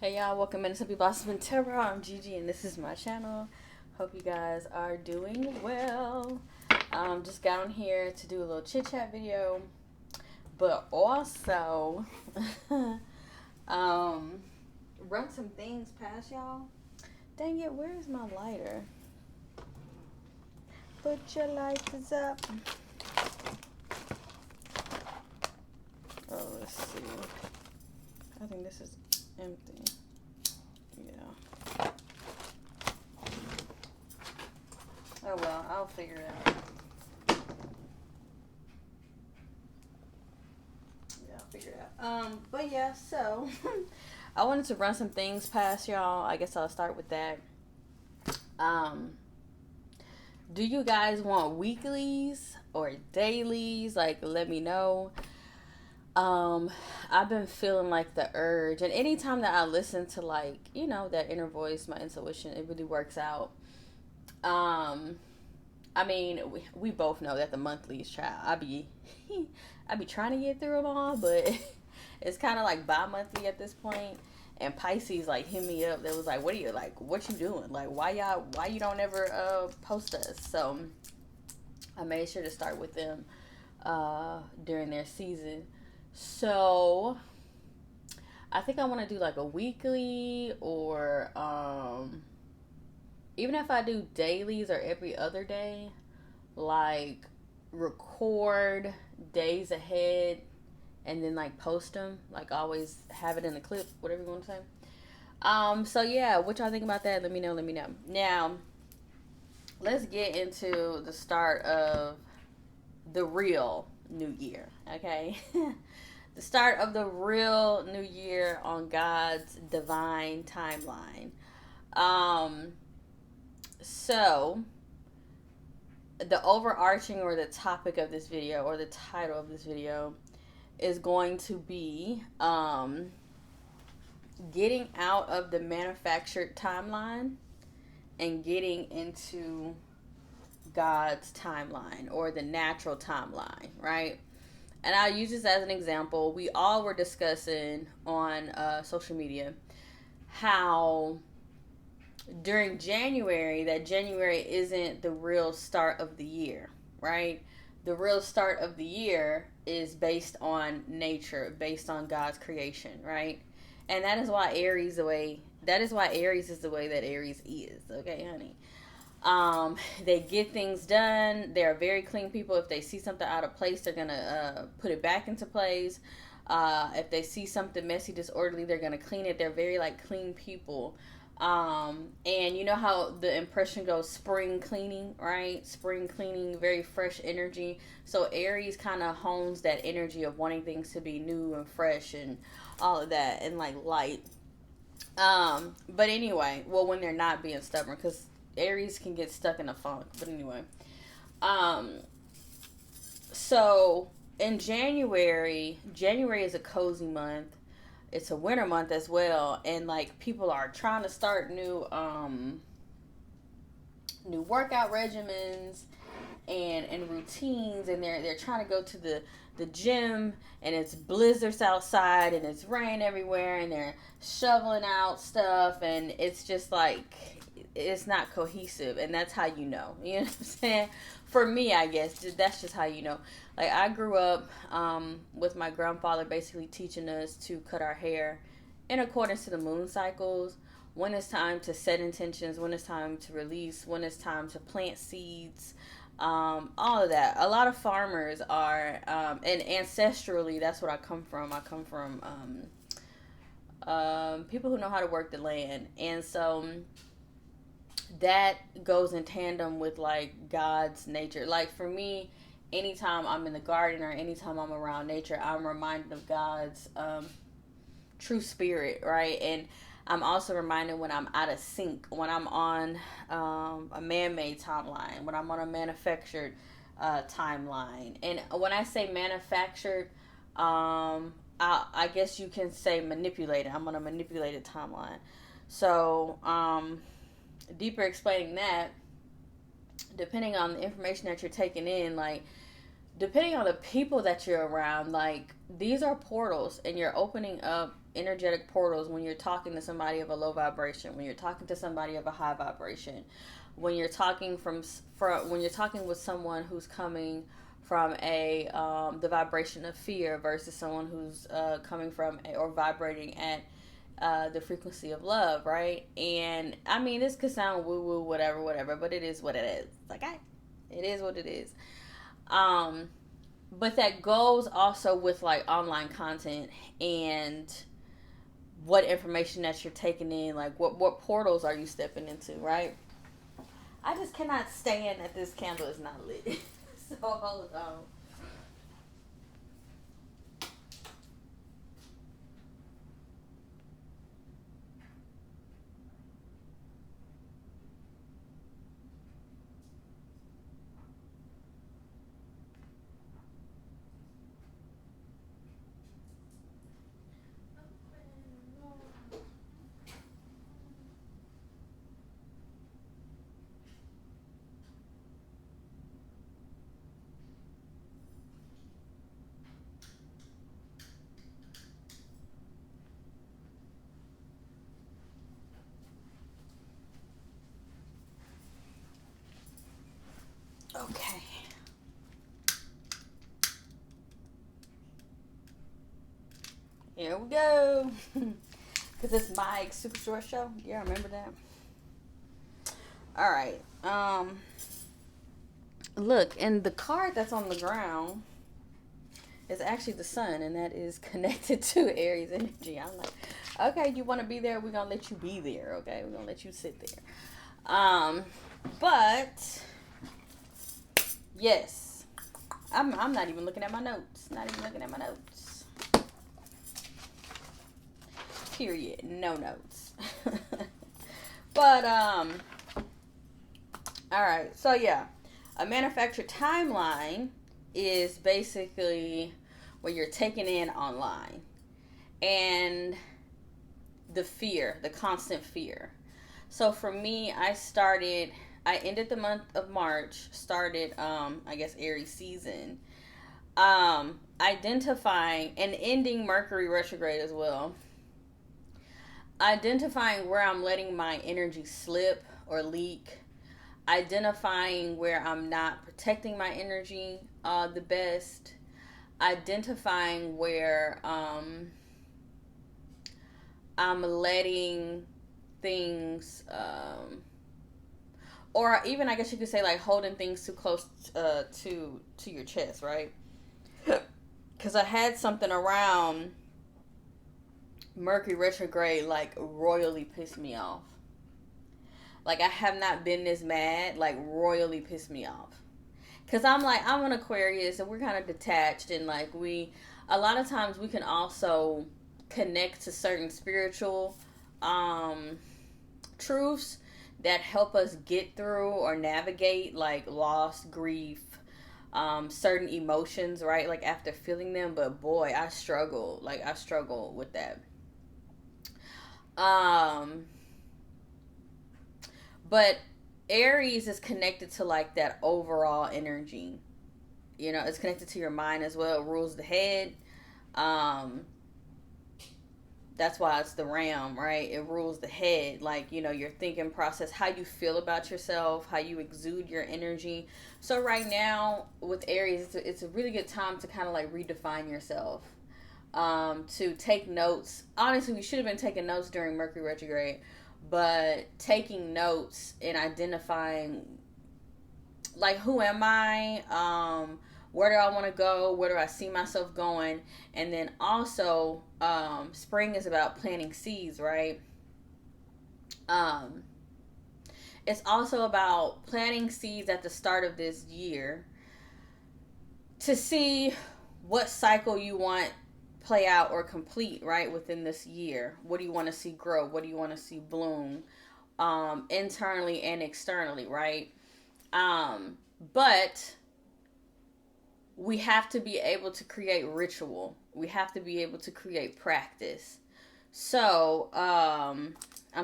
Hey y'all, welcome into Simply Blossom and Terror. I'm Gigi and this is my channel. Hope you guys are doing well. Just got on here to do a little chit chat video, but also run some things past y'all. Dang it, where's my lighter? Put your lighters up. Oh, let's see. I think this is empty. Yeah. Oh well, I'll figure it out. Yeah, I'll figure it out. But yeah, so I wanted to run some things past y'all. I guess I'll start with that. Um, do you guys want weeklies or dailies? Like, let me know. I've been feeling like the urge, and anytime that I listen to that inner voice, my intuition, it really works out. Um, I mean, we both know that the monthlies, child. I be trying to get through them all, but it's kind of like bi-monthly at this point. And Pisces like hit me up. They was like, "What are you like? What you doing? Like, why you don't ever post us?" So I made sure to start with them during their season. So I think I want to do like a weekly or even if I do dailies or every other day, like record days ahead and then like post them, like always have it in the clip, whatever you want to say. So yeah, what y'all think about that? Let me know. Now, let's get into the start of the real new year, okay? The start of the real new year on God's divine timeline. Um, so the overarching or the topic of this video or the title of this video is going to be getting out of the manufactured timeline and getting into God's timeline or the natural timeline, right? And I'll use this as an example. We all were discussing on social media how during January, that January isn't the real start of the year, right? The real start of the year is based on nature, based on God's creation, right? And that is why Aries is the way that Aries is, okay, honey. They get things done. They're very clean people. If they see something out of place, they're gonna put it back into place. If they see something messy, disorderly, they're gonna clean it. They're very like clean people. And you know how the impression goes, spring cleaning, right? Spring cleaning, very fresh energy. So Aries kind of hones that energy of wanting things to be new and fresh and all of that and like light. But anyway, well, when they're not being stubborn, because Aries can get stuck in a funk. But anyway, um, so in January is a cozy month. It's a winter month as well, and like people are trying to start new workout regimens and routines, and they're trying to go to the gym, and it's blizzards outside and it's rain everywhere, and they're shoveling out stuff, and it's just like it's not cohesive, and that's how you know. You know what I'm saying? For me, I guess that's just how you know. Like I grew up with my grandfather basically teaching us to cut our hair in accordance to the moon cycles. When it's time to set intentions, when it's time to release, when it's time to plant seeds, all of that. A lot of farmers are, and ancestrally, that's what I come from. I come from people who know how to work the land, and so that goes in tandem with like God's nature. Like for me, anytime I'm in the garden or anytime I'm around nature, I'm reminded of God's true spirit, right? And I'm also reminded when I'm out of sync, when I'm on a man-made timeline, when I'm on a manufactured timeline. And when I say manufactured, I guess you can say manipulated. I'm on a manipulated timeline. So, deeper explaining that, depending on the information that you're taking in, like depending on the people that you're around, like these are portals and you're opening up energetic portals when you're talking to somebody of a low vibration, when you're talking to somebody of a high vibration, when you're talking when you're talking with someone who's coming from the vibration of fear versus someone who's coming from or vibrating at the frequency of love, right? And I mean, this could sound woo woo, whatever, but it is what it is. Like, it is what it is. But that goes also with like online content and what information that you're taking in, like what portals are you stepping into, right? I just cannot stand that this candle is not lit. So hold on. Okay. Here we go. Because it's Mike's Super Short Show. Yeah, remember that? All right. Look, and the card that's on the ground is actually the sun, and that is connected to Aries energy. I'm like, okay, you want to be there? We're gonna let you be there. Okay, we're gonna let you sit there. But yes, I'm not even looking at my notes. Not even looking at my notes. Period. No notes. But all right. So yeah, a manufactured timeline is basically what you're taking in online, and the constant fear. So for me, I ended the month of March, started, I guess, Aries season, identifying and ending Mercury retrograde as well, identifying where I'm letting my energy slip or leak, identifying where I'm not protecting my energy the best, identifying where I'm letting things, or even I guess you could say like holding things too close to your chest, right? Because I had something around Mercury retrograde like royally pissed me off. Like I have not been this mad, like royally pissed me off. Cause I'm an Aquarius and we're kind of detached, and like a lot of times we can also connect to certain spiritual truths that help us get through or navigate like loss, grief, certain emotions, right? Like after feeling them, but boy, I struggle with that. Um, but Aries is connected to like that overall energy. You know, it's connected to your mind as well. It rules the head. Um, that's why it's the ram, right? It rules the head, like, you know, your thinking process, how you feel about yourself, how you exude your energy. So right now with Aries, it's a really good time to kind of like redefine yourself, to take notes. Honestly, we should have been taking notes during Mercury retrograde, but taking notes and identifying like, who am I, where do I want to go, where do I see myself going. And then also, spring is about planting seeds, right? um, it's also about planting seeds at the start of this year to see what cycle you want play out or complete, right, within this year. What do you want to see grow? What do you want to see bloom, internally and externally, right? But we have to be able to create ritual. We have to be able to create practice. So, I'm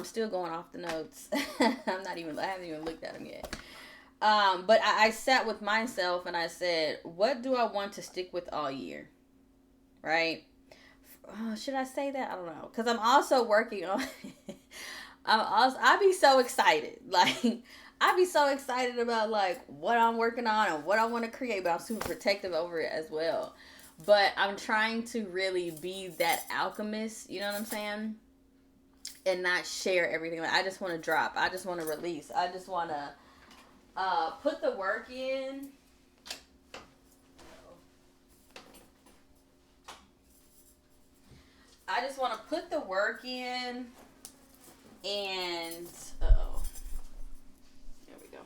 still going off the notes. I haven't even looked at them yet. But I sat with myself and I said, what do I want to stick with all year? Right? should I say that? I don't know. Because I'm also working on, I be so excited. Like, I be so excited about like what I'm working on and what I want to create, but I'm super protective over it as well. But I'm trying to really be that alchemist, you know what I'm saying? And not share everything. Like, I just want to drop. I just want to release. I just want to put the work in. I just want to put the work in and there we go.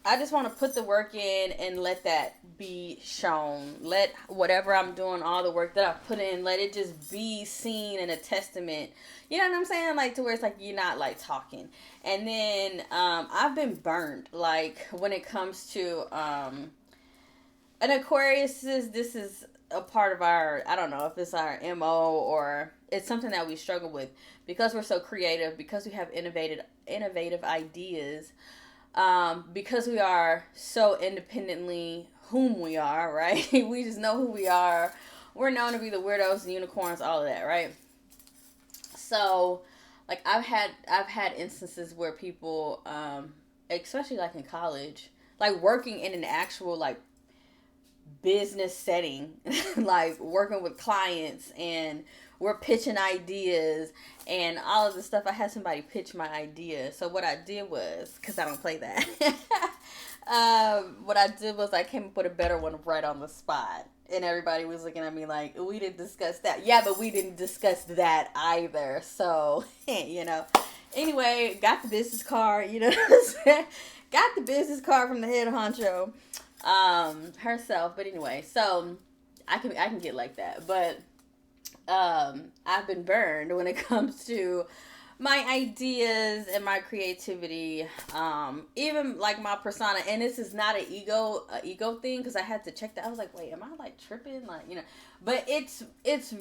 I just want to put the work in and let that be shown. Let whatever I'm doing, all the work that I put in, let it just be seen in a testament. You know what I'm saying? Like, to where it's like you're not like talking. And then I've been burned. Like, when it comes to an Aquarius, this is a part of our, I don't know if it's our MO or it's something that we struggle with because we're so creative, because we have innovative ideas, because we are so independently whom we are, right? We just know who we are. We're known to be the weirdos, the unicorns, all of that, right? So, like, I've had instances where people, especially like in college, like working in an actual like business setting, like working with clients, and we're pitching ideas and all of the stuff. I had somebody pitch my idea. So what I did was, because I don't play that, what I did was I came up with a better one right on the spot. And everybody was looking at me like, we didn't discuss that. Yeah, but we didn't discuss that either. So, you know. Anyway, got the business card, you know what I'm saying? Got the business card from the head honcho herself. But anyway, so I can get like that. But I've been burned when it comes to my ideas and my creativity, even like my persona. And this is not an ego thing, because I had to check that. I was like, wait, am I like tripping? Like, you know, but it's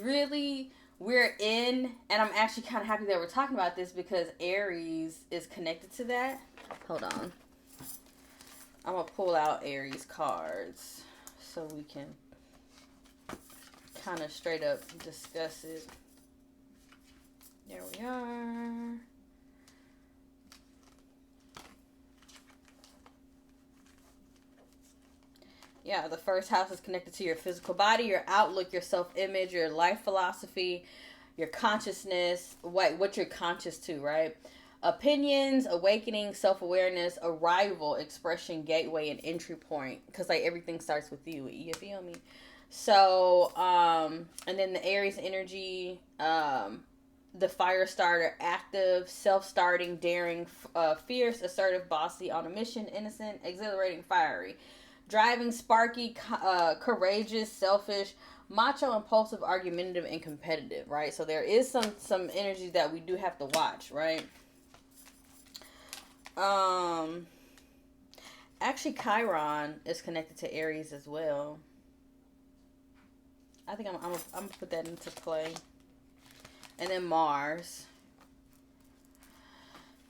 really, we're in, and I'm actually kind of happy that we're talking about this because Aries is connected to that. Hold on. I'm going to pull out Aries cards so we can kind of straight up discuss it. There we are. Yeah, the first house is connected to your physical body, your outlook, your self-image, your life philosophy, your consciousness, what you're conscious to, right? Opinions, awakening, self-awareness, arrival, expression, gateway, and entry point. Because like everything starts with you. You feel me? So, and then the Aries energy, the fire starter, active, self-starting, daring, fierce, assertive, bossy, on a mission, innocent, exhilarating, fiery, driving, sparky, courageous, selfish, macho, impulsive, argumentative, and competitive, right? So there is some energy that we do have to watch, right? Actually, Chiron is connected to Aries as well. I think I'm gonna put that into play. And then Mars.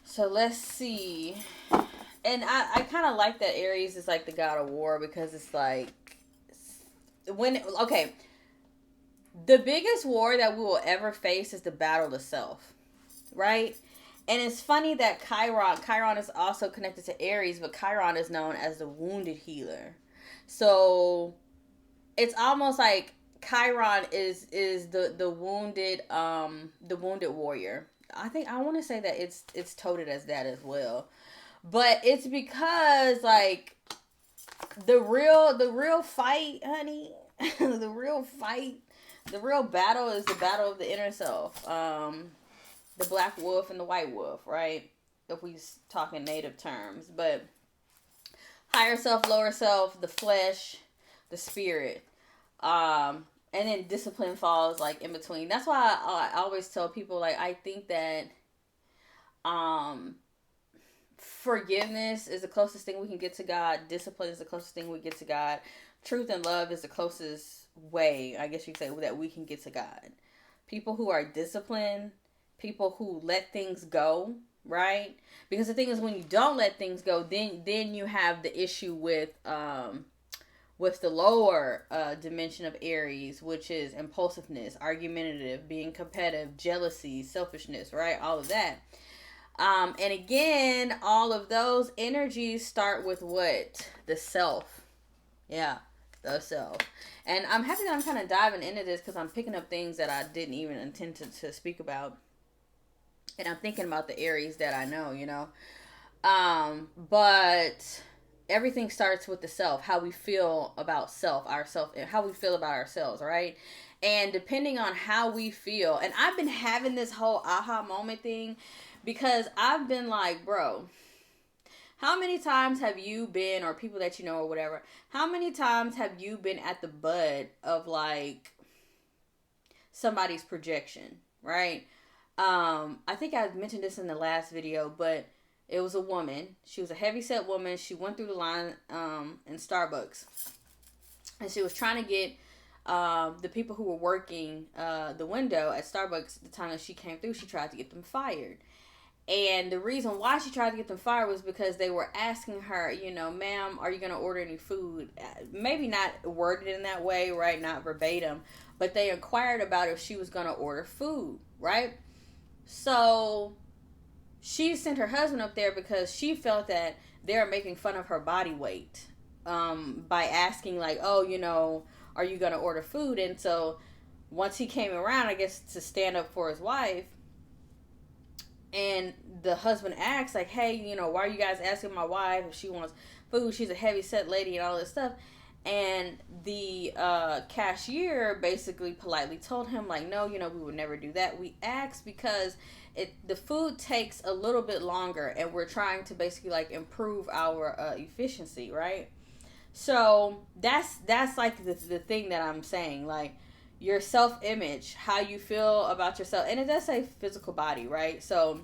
So let's see. And I kind of like that Aries is like the god of war, because it's like, okay, the biggest war that we will ever face is the battle of self, right? And it's funny that Chiron is also connected to Aries, but Chiron is known as the wounded healer. So it's almost like Chiron is the wounded warrior. I want to say that it's toted as that as well. But it's because like the real fight, honey, the real battle is the battle of the inner self. The black wolf and the white wolf, right? If we talking native terms. But higher self, lower self, the flesh, the spirit. And then discipline falls like in between. That's why I always tell people, like, I think that forgiveness is the closest thing we can get to God. Discipline is the closest thing we get to God. Truth and love is the closest way, I guess you could say, that we can get to God. People who are disciplined, people who let things go, right? Because the thing is, when you don't let things go, then you have the issue with with the lower dimension of Aries, which is impulsiveness, argumentative, being competitive, jealousy, selfishness, right? All of that. And again, all of those energies start with what? The self. Yeah, the self. And I'm happy that I'm kind of diving into this because I'm picking up things that I didn't even intend to speak about. And I'm thinking about the Aries that I know, you know. But everything starts with the self, how we feel about ourself, and how we feel about ourselves, right? And depending on how we feel, and I've been having this whole aha moment thing because I've been like, bro, how many times have you been, or people that you know or whatever, how many times have you been at the butt of like somebody's projection, right? I think I mentioned this in the last video, but it was a woman. She was a heavyset woman. She went through the line in Starbucks, and she was trying to get the people who were working the window at Starbucks. The time that she came through, she tried to get them fired. And the reason why she tried to get them fired was because they were asking her, you know, ma'am, are you going to order any food? Maybe not worded in that way, right? Not verbatim. But they inquired about if she was going to order food, right? So she sent her husband up there because she felt that they're making fun of her body weight by asking, like, oh, you know, are you going to order food? And so once he came around, I guess, to stand up for his wife, and the husband asks, like, hey, you know, why are you guys asking my wife if she wants food? She's a heavy set lady and all this stuff. And the cashier basically politely told him, like, no, you know, we would never do that. We asked because the food takes a little bit longer, and we're trying to basically, like, improve our efficiency, right? So that's like the thing that I'm saying, like, your self-image, how you feel about yourself, and it does say physical body, right? So,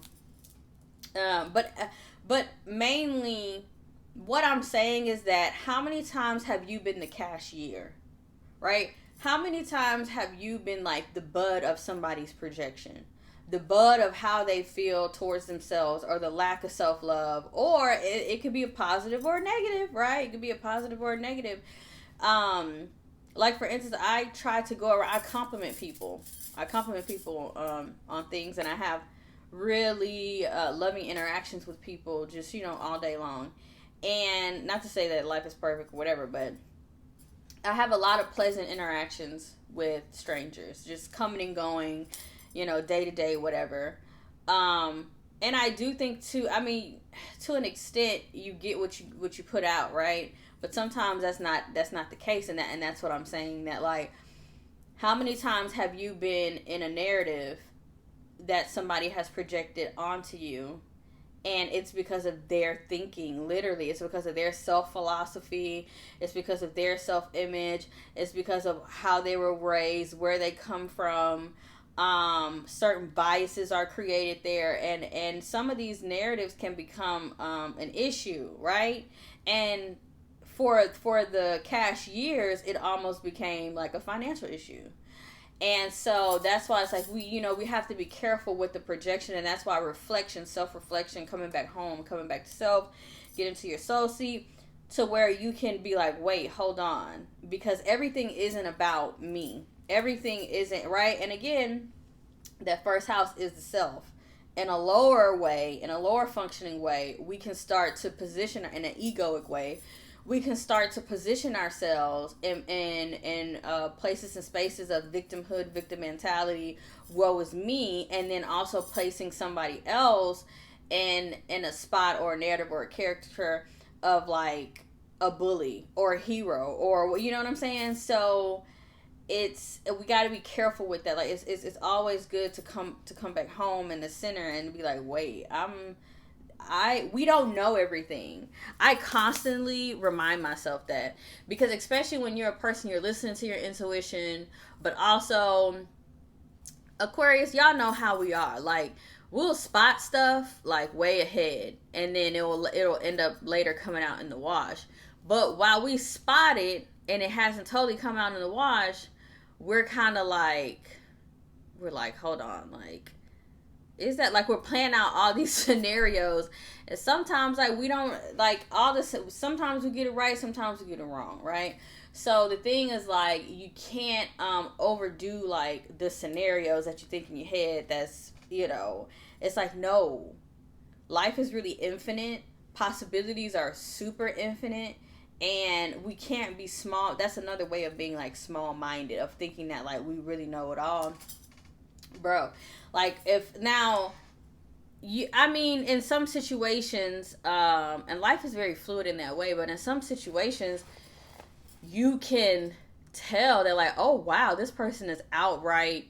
but mainly, what I'm saying is that how many times have you been the cashier, right? How many times have you been like the butt of somebody's projection, the butt of how they feel towards themselves, or the lack of self-love, or it could be a positive or a negative, right? It could be a positive or a negative. Like, for instance, I try to go around, I compliment people on things, and I have really loving interactions with people just, you know, all day long. And not to say that life is perfect or whatever, but I have a lot of pleasant interactions with strangers, just coming and going, you know, day to day, whatever. And I do think too, I mean, to an extent, you get what you put out, right? But sometimes that's not the case, and that's what I'm saying, that, like, how many times have you been in a narrative that somebody has projected onto you, and it's because of their thinking, literally. It's because of their self-philosophy. It's because of their self-image. It's because of how they were raised, where they come from. Certain biases are created there, and some of these narratives can become an issue, right? And for the cashiers, it almost became like a financial issue. And so that's why it's like we have to be careful with the projection, and that's why reflection, self-reflection, coming back home, coming back to self, get into your soul seat, to where you can be like, wait, hold on, because everything isn't about me. Everything isn't, right? And again, that first house is the self. In a lower way, in a lower functioning way, we can start to position, in an egoic way, we can start to position ourselves in places and spaces of victimhood, victim mentality, woe is me, and then also placing somebody else in a spot or a narrative or a character of, like, a bully or a hero, or, you know what I'm saying? So we got to be careful with that. Like, it's always good to come back home in the center and be like, wait, we don't know everything. I constantly remind myself that, because especially when you're a person, you're listening to your intuition, but also Aquarius, y'all know how we are. Like, we'll spot stuff like way ahead, and then it'll end up later coming out in the wash. But while we spot it and it hasn't totally come out in the wash, we're kind of like, hold on, like, is that like we're playing out all these scenarios, and sometimes like we don't like all this. Sometimes we get it right, sometimes we get it wrong, right? So the thing is like you can't overdo like the scenarios that you think in your head. That's, it's like, no, life is really infinite. Possibilities are super infinite, and we can't be small. That's another way of being like small minded, of thinking that like we really know it all, bro. Like if now in some situations, and life is very fluid in that way, but in some situations you can tell that like, oh wow, this person is outright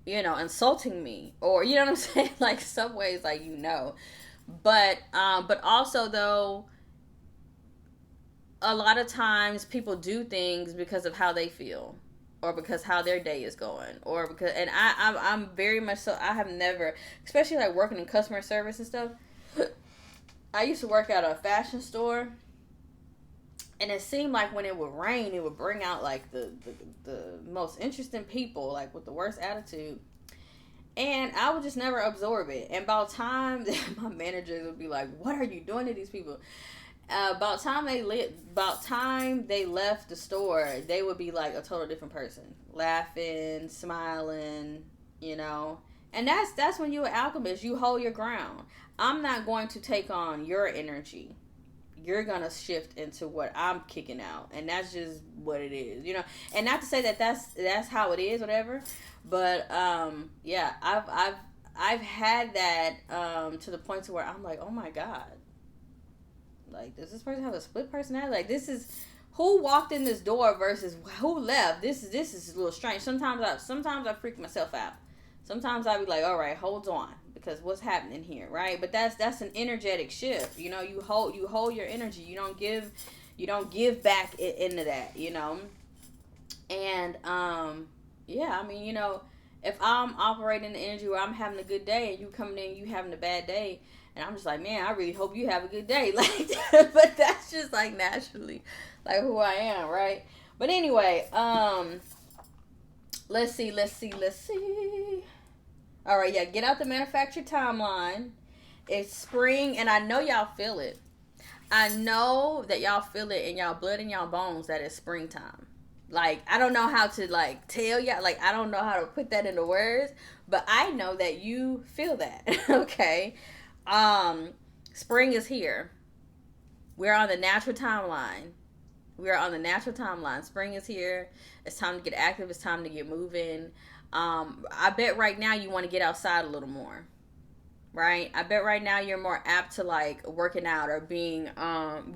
insulting me, or you know what I'm saying. Like some ways, like, but also though, a lot of times people do things because of how they feel, or because how their day is going, or because, and I'm very much so, I have never, especially like working in customer service and stuff. I used to work at a fashion store, and it seemed like when it would rain, it would bring out like the most interesting people, like with the worst attitude. And I would just never absorb it. And about time, my managers would be like, "What are you doing to these people?" About time they left the store, they would be like a total different person, laughing, smiling, And that's when you're an alchemist. You hold your ground. I'm not going to take on your energy. You're gonna shift into what I'm kicking out, and that's just what it is, And not to say that that's how it is, whatever. But yeah, I've had that to the point to where I'm like, oh my god, like, does this person have a split personality? Like, this is who walked in this door versus who left. This is a little strange. Sometimes I freak myself out. Sometimes I be like, all right, hold on, because what's happening here, right? But that's an energetic shift. You hold your energy. You don't give back into that. And yeah, if I'm operating the energy where I'm having a good day and you coming in, you having a bad day, and I'm just like, man, I really hope you have a good day. Like, but that's just like naturally like who I am, right? But anyway, let's see. All right, yeah, get out the manufactured timeline. It's spring, and I know y'all feel it. I know that y'all feel it in y'all blood and y'all bones that it's springtime. Like, I don't know how to like tell y'all, like, I don't know how to put that into words, but I know that you feel that. Okay. Spring is here. We're on the natural timeline. Spring is here. It's time to get active. It's time to get moving. I bet right now you want to get outside a little more, right? I bet right now you're more apt to like working out, or being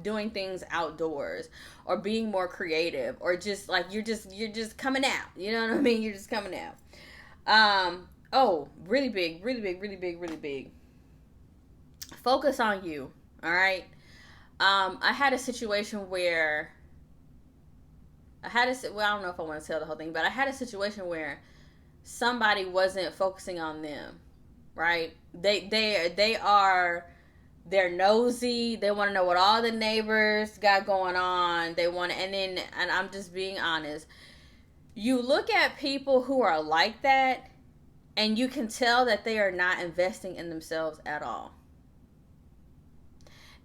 doing things outdoors, or being more creative, or just like you're just coming out. You know what I mean? You're just coming out. Oh, really big. Focus on you. All right. I had a situation where I don't know if I want to tell the whole thing, but I had a situation where somebody wasn't focusing on them, right? They're nosy. They want to know what all the neighbors got going on. And I'm just being honest. You look at people who are like that, and you can tell that they are not investing in themselves at all.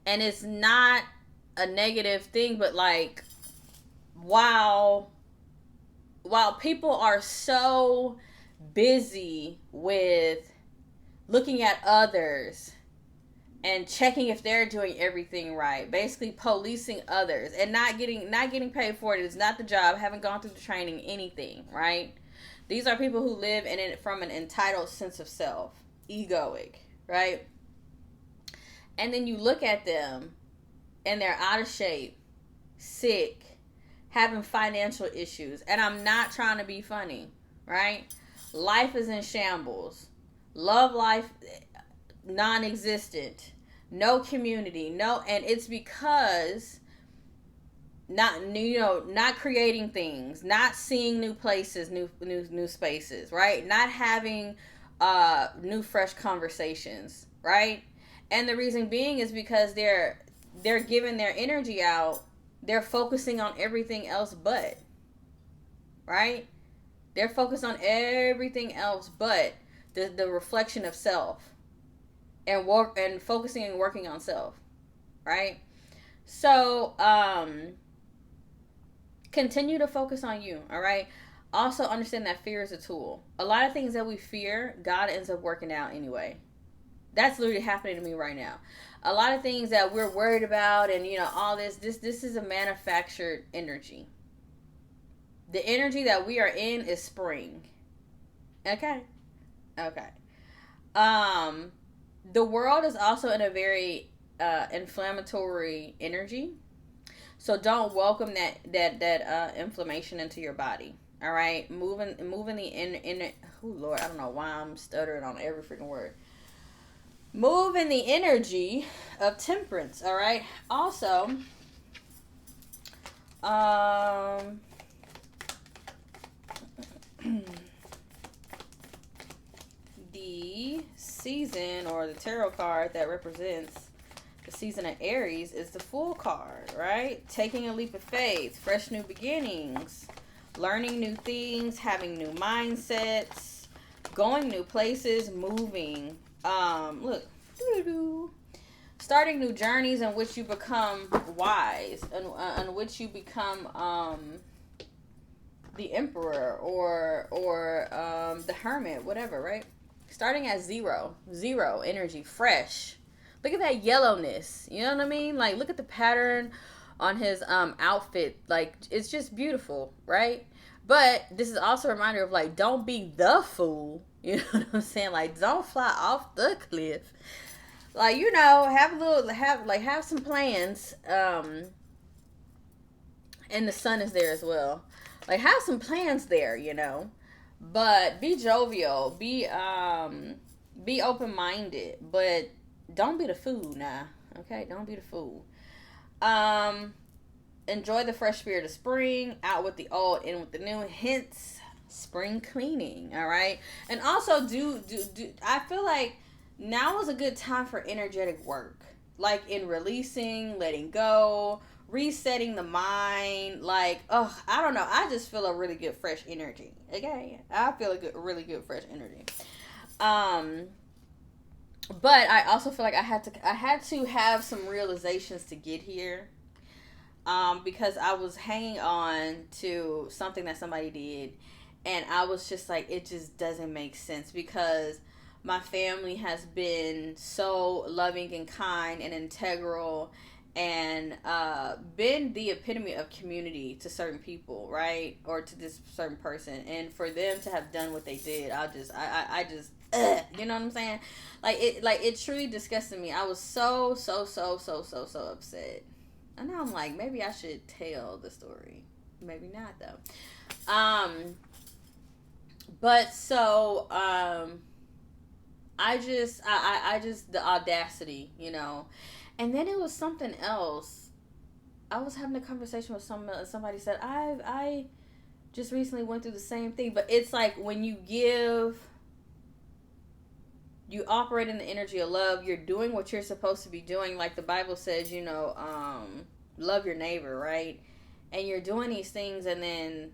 And it's not a negative thing, but like, while people are so busy with looking at others and checking if they're doing everything right, basically policing others and not getting paid for it. It's not the job, haven't gone through the training, anything, right? These are people who live in it from an entitled sense of self, egoic, right? And then you look at them and they're out of shape, sick, having financial issues. And I'm not trying to be funny, right? Life is in shambles. Love life, non-existent. No community. No, and it's because not creating things, not seeing new places, new spaces, right? Not having new fresh conversations, right? And the reason being is because they're giving their energy out. They're focusing on everything else right? They're focused on everything else but. the reflection of self, and work and focusing and working on self, right? So continue to focus on you, all right? Also understand that fear is a tool. A lot of things that we fear, God ends up working out anyway. That's literally happening to me right now. A lot of things that we're worried about, and all this is a manufactured energy. The energy that we are in is spring. Okay. Okay. The world is also in a very inflammatory energy. So don't welcome that inflammation into your body. All right, moving the in. Oh Lord, I don't know why I'm stuttering on every freaking word. Move in the energy of temperance. All right. Also, the season or the tarot card that represents the season of Aries is the Fool card, right? Taking a leap of faith, fresh new beginnings, learning new things, having new mindsets, going new places, moving. Look, starting new journeys in which you become wise, and in which you become the Emperor or the Hermit, whatever, right? Starting at zero energy, fresh. Look at that yellowness. You know what I mean? Like, look at the pattern on his outfit. Like, it's just beautiful, right? But this is also a reminder of, like, don't be the fool. You know what I'm saying? Like, don't fly off the cliff. Like, have some plans. And the sun is there as well. Like, have some plans there, But be jovial, be open-minded, but don't be the fool now. Okay, don't be the fool. Enjoy the fresh spirit of spring. Out with the old, in with the new. Hence, spring cleaning. All right, and also do. I feel like now is a good time for energetic work, like in releasing, letting go, resetting the mind. Like, I don't know. I just feel a really good fresh energy. Okay, I feel really good fresh energy. But I also feel like I had to have some realizations to get here. Because I was hanging on to something that somebody did, and I was just like, it just doesn't make sense, because my family has been so loving and kind and integral, and been the epitome of community to certain people, right? Or to this certain person. And for them to have done what they did, I just you know what I'm saying? It truly disgusted me. I was so upset. And now I'm like, maybe I should tell the story. Maybe not, though. But so, I just, the audacity, And then it was something else. I was having a conversation with somebody said, I just recently went through the same thing. But it's like, when you give, you operate in the energy of love, you're doing what you're supposed to be doing. Like the Bible says, love your neighbor, right? And you're doing these things, and then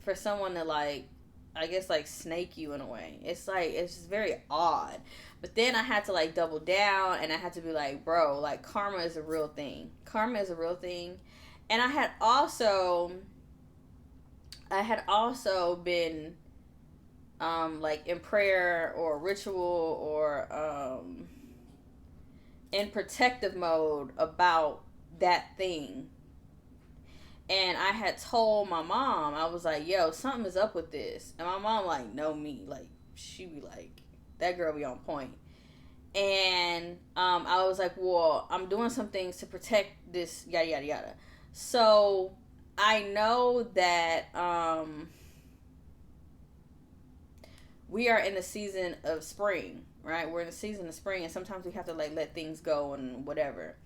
for someone to, like, I guess, like, snake you in a way. It's like, it's just very odd. But then I had to, like, double down, and I had to be like, bro, like, karma is a real thing. Karma is a real thing. And I had also been, like, in prayer or ritual or in protective mode about that thing. And I had told my mom, I was like, yo, something is up with this. And my mom, like, know me. Like, she be like, that girl be on point. And I was like, well, I'm doing some things to protect this, yada, yada, yada. So I know that we are in the season of spring, right? We're in the season of spring, and sometimes we have to, like, let things go and whatever.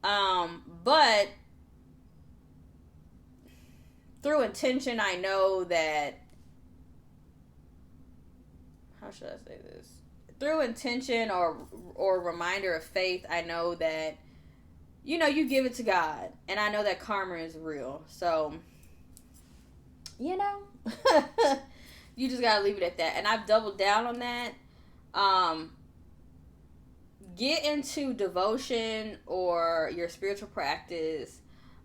But through intention, I know that, how should I say this? Through intention or reminder of faith, I know that, you give it to God. And I know that karma is real. So, You just gotta leave it at that. And I've doubled down on that. Um, get into devotion or your spiritual practice,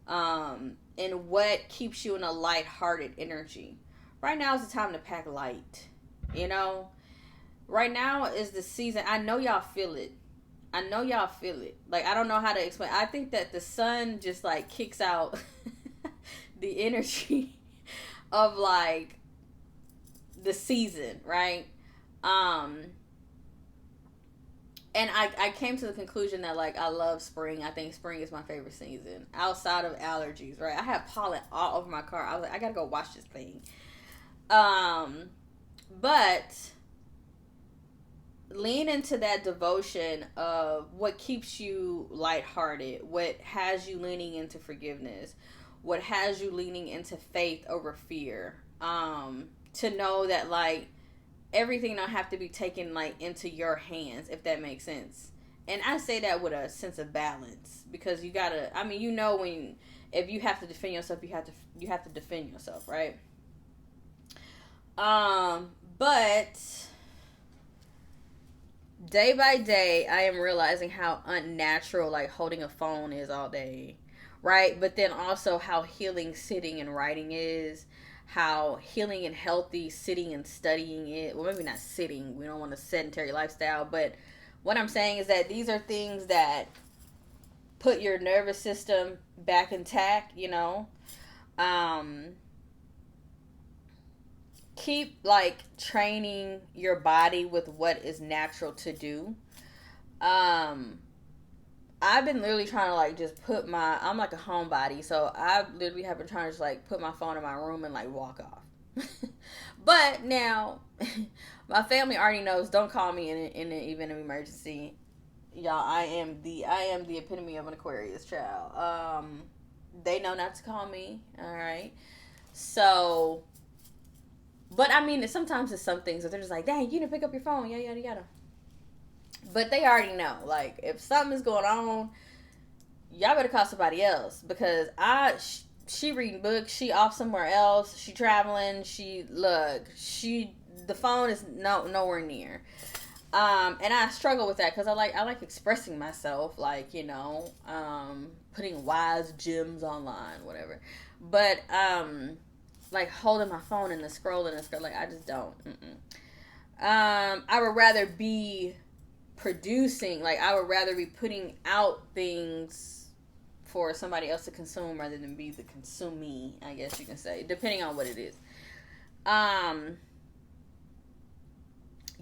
and what keeps you in a lighthearted energy. Right now is the time to pack light. You know, right now is the season. I know y'all feel it. I know y'all feel it. Like, I don't know how to explain. I think that the sun just like kicks out the energy of like the season, right? And I came to the conclusion that like I love spring. I think spring is my favorite season outside of allergies, right? I have pollen all over my car. I was like, I gotta go wash this thing. But lean into that devotion of what keeps you lighthearted, what has you leaning into forgiveness, what has you leaning into faith over fear. To know that like everything don't have to be taken like into your hands, if that makes sense. And I say that with a sense of balance, because you gotta, I mean, you know, when if you have to defend yourself, you have to defend yourself, right? But day by day, I am realizing how unnatural like holding a phone is all day, right? But then also how healing sitting and writing is, how healing and healthy sitting and studying it. Well, maybe not sitting. We don't want a sedentary lifestyle, but what I'm saying is that these are things that put your nervous system back intact, you know. Keep like training your body with what is natural to do. I've been literally trying to like just put I'm like a homebody, so I literally have been trying to just like put my phone in my room and like walk off. But now my family already knows, don't call me in an event of emergency. Y'all, I am the epitome of an Aquarius child. They know not to call me, all right? So, but I mean, sometimes it's some things that they're just like, dang, you didn't pick up your phone, yada yada yada. But they already know, like, if something is going on, y'all better call somebody else, because she reading books, she off somewhere else, she traveling, the phone is nowhere near. And I struggle with that because I like expressing myself, like, you know, putting wise gems online, whatever. But like holding my phone and the scrolling, like I just don't. I would rather be producing, like I would rather be putting out things for somebody else to consume rather than be the consumee, I guess you can say, depending on what it is.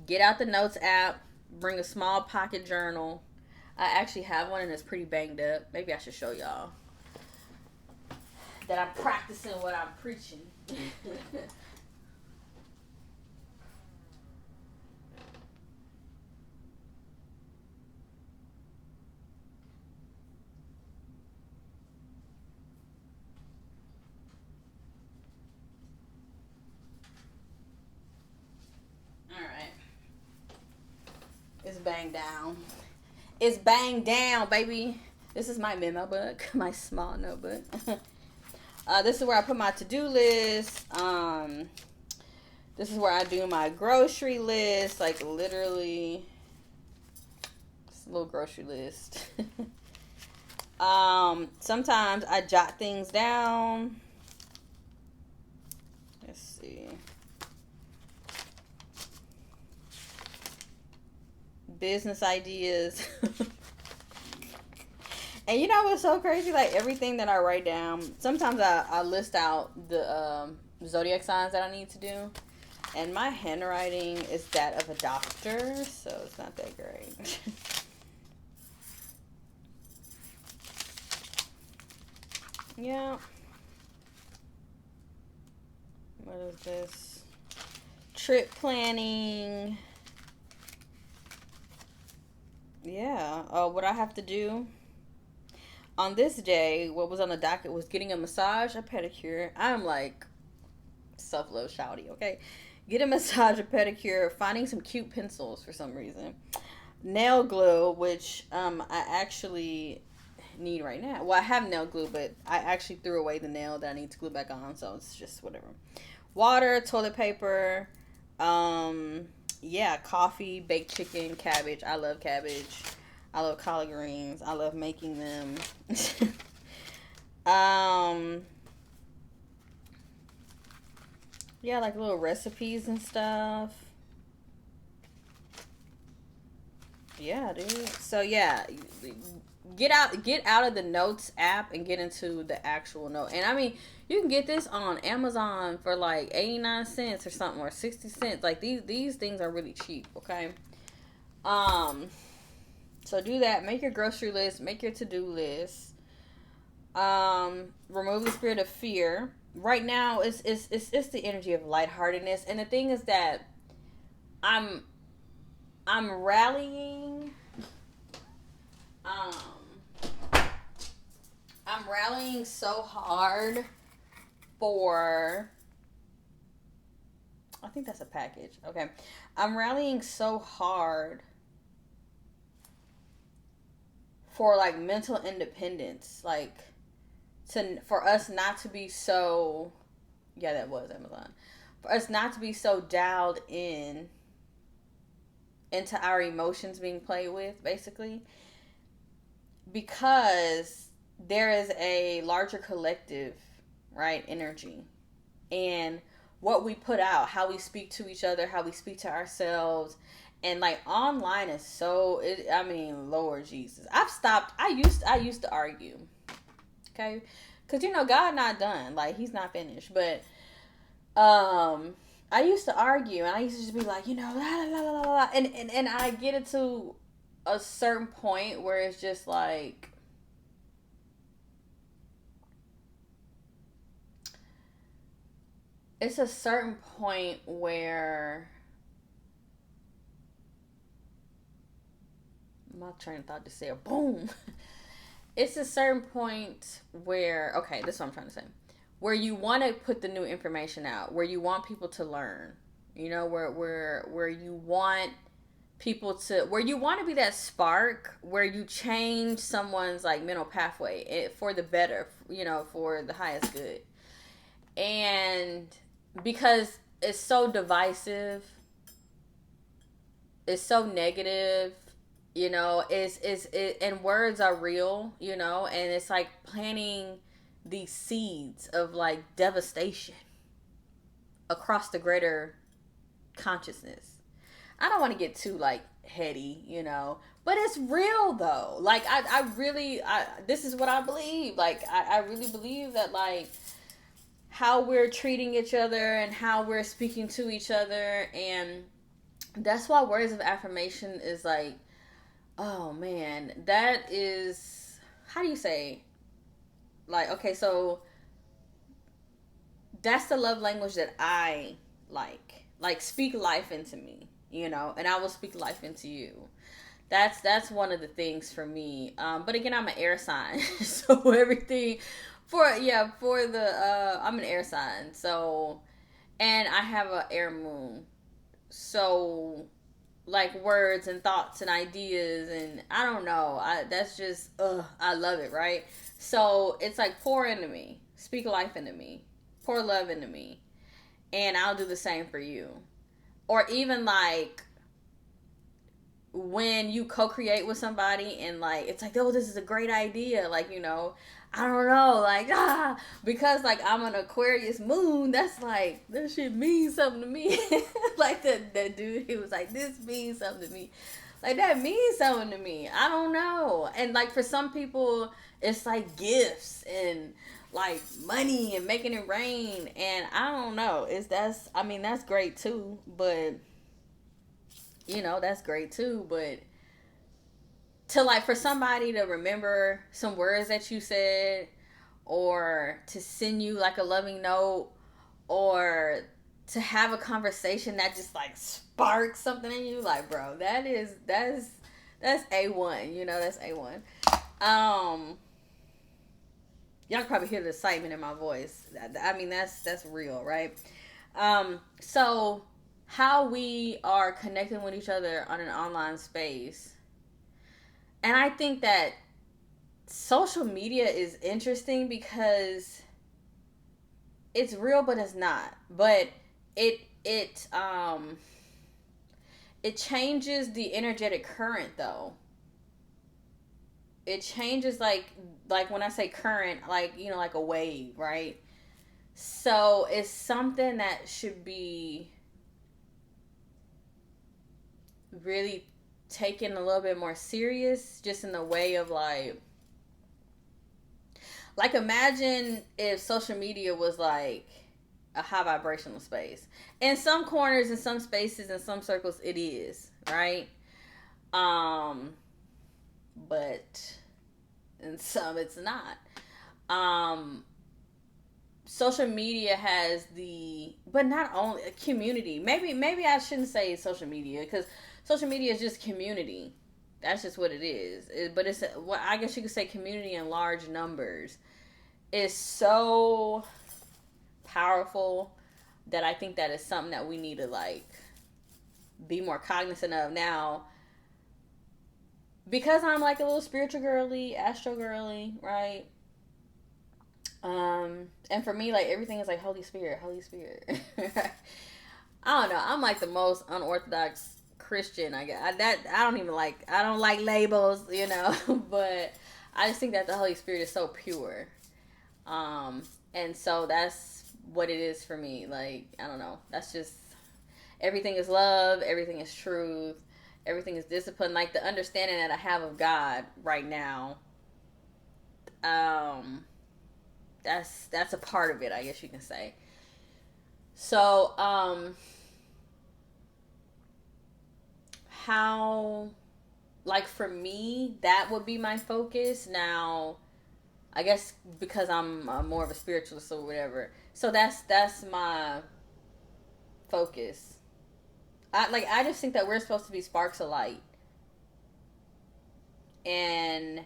Get out the notes app, bring a small pocket journal. I actually have one and it's pretty banged up. Maybe I should show y'all that I'm practicing what I'm preaching. It's banged down. It's banged down, baby. This is my memo book, my small notebook. This is where I put my to-do list. This is where I do my grocery list, like literally, it's a little grocery list. Sometimes I jot things down. Let's see. Business ideas. And you know what's so crazy? Like everything that I write down, sometimes I list out the zodiac signs that I need to do. And my handwriting is that of a doctor, so it's not that great. Yeah. What is this? Trip planning. Yeah. What I have to do on this day, what was on the docket was getting a massage, a pedicure. I'm like self-love shouty, okay? Get a massage, a pedicure, finding some cute pencils for some reason. Nail glue, which I actually need right now. Well, I have nail glue, but I actually threw away the nail that I need to glue back on, so it's just whatever. Water, toilet paper, Yeah, coffee, baked chicken, cabbage. I love cabbage. I love collard greens. I love making them. um, yeah, like little recipes and stuff. Yeah, dude. So yeah, get out of the notes app and get into the actual note. And I mean, you can get this on Amazon for like 89 cents or something, or 60 cents. Like these things are really cheap. Okay. Um. So do that. Make your grocery list. Make your to do list. Remove the spirit of fear. Right now, it's the energy of lightheartedness, and the thing is that I'm I'm rallying. Um, I'm rallying so hard for. I think that's a package. Okay, I'm rallying so hard for like mental independence, like to for us not to be so. Yeah, that was Amazon. For us not to be so dialed in into our emotions being played with, basically, because there is a larger collective, right, energy, and what we put out, how we speak to each other, how we speak to ourselves, and like online is so. I mean, Lord Jesus, I've stopped. I used to argue, okay, because God not done, like He's not finished, but um. I used to argue, and I used to just be like, la la la la la, and I get it to a certain point where it's just like it's a certain point where my train of thought just said boom. It's a certain point where okay, this is what I'm trying to say. Where you want to put the new information out, where you want people to learn, where you want people to where you want to be that spark where you change someone's like mental pathway for the better, for the highest good. And because it's so divisive, it's so negative, and words are real, and it's like planting these seeds of like devastation across the greater consciousness. I don't want to get too like heady, but it's real though. Like I really, this is what I believe. Like I really believe that like how we're treating each other and how we're speaking to each other, and that's why words of affirmation is like, oh man, that is, how do you say, like, okay, so that's the love language that I like speak life into me, and I will speak life into you. That's one of the things for me. But again, I'm an air sign, so everything for the I'm an air sign, so, and I have a air moon, so like words and thoughts and ideas, and I don't know, that's just I love it, right? So it's like pour into me, speak life into me, pour love into me, and I'll do the same for you. Or even like when you co-create with somebody and like it's like, oh, this is a great idea, like, I don't know, like, because like I'm an Aquarius moon, that's like, that shit means something to me. Like that dude, he was like, this means something to me, like that means something to me, I don't know. And like for some people it's like gifts and like money and making it rain, and I don't know, that's great too, but that's great too, but to like for somebody to remember some words that you said, or to send you like a loving note, or to have a conversation that just like sparks something in you, like, bro, that's A1, that's A1. Y'all can probably hear the excitement in my voice. I mean, that's real, right? So how we are connecting with each other on an online space. And I think that social media is interesting because it's real, but it's not. But it it it changes the energetic current though. It changes like when I say current, like, you know, like a wave, right? So it's something that should be really taken a little bit more serious, just in the way of like imagine if social media was like a high vibrational space. In some corners, in some spaces, in some circles, it is, right? Um, but in some, it's not. Um, Social media has but not only a community. Maybe I shouldn't say social media, because social media is just community. That's just what it is. But it's, well, I guess you could say community in large numbers is so powerful that I think that is something that we need to like be more cognizant of now, because I'm like a little spiritual girly, astro girly, right? And for me, like, everything is like Holy Spirit, Holy Spirit. I don't know. I'm like the most unorthodox Christian. I don't like labels, you know, but I just think that the Holy Spirit is so pure. And so that's what it is for me. Like, I don't know. That's just, everything is love, everything is truth, everything is discipline. Like, the understanding that I have of God right now, that's a part of it, I guess you can say. So, how, like, for me, that would be my focus. Now, I guess because I'm more of a spiritualist or whatever. So that's my focus. I just think that we're supposed to be sparks of light. And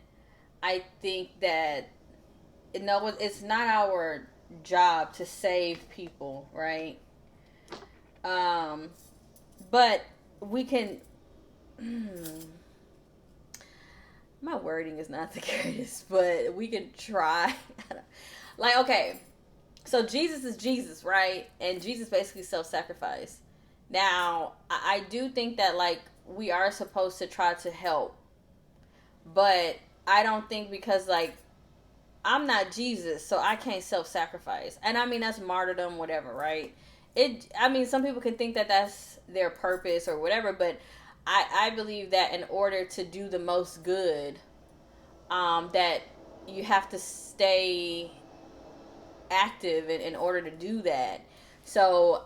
I think that, no, it's not our job to save people, right? Um, but we can. My wording is not the greatest, but we can try. Like, okay, so Jesus is Jesus, right? And Jesus basically self-sacrificed. Now, I do think that, like, we are supposed to try to help, but I don't think, because, like, I'm not Jesus, so I can't self-sacrifice. And I mean, that's martyrdom, whatever, right? I mean, some people can think that that's their purpose or whatever, but I believe that in order to do the most good, that you have to stay active in order to do that. So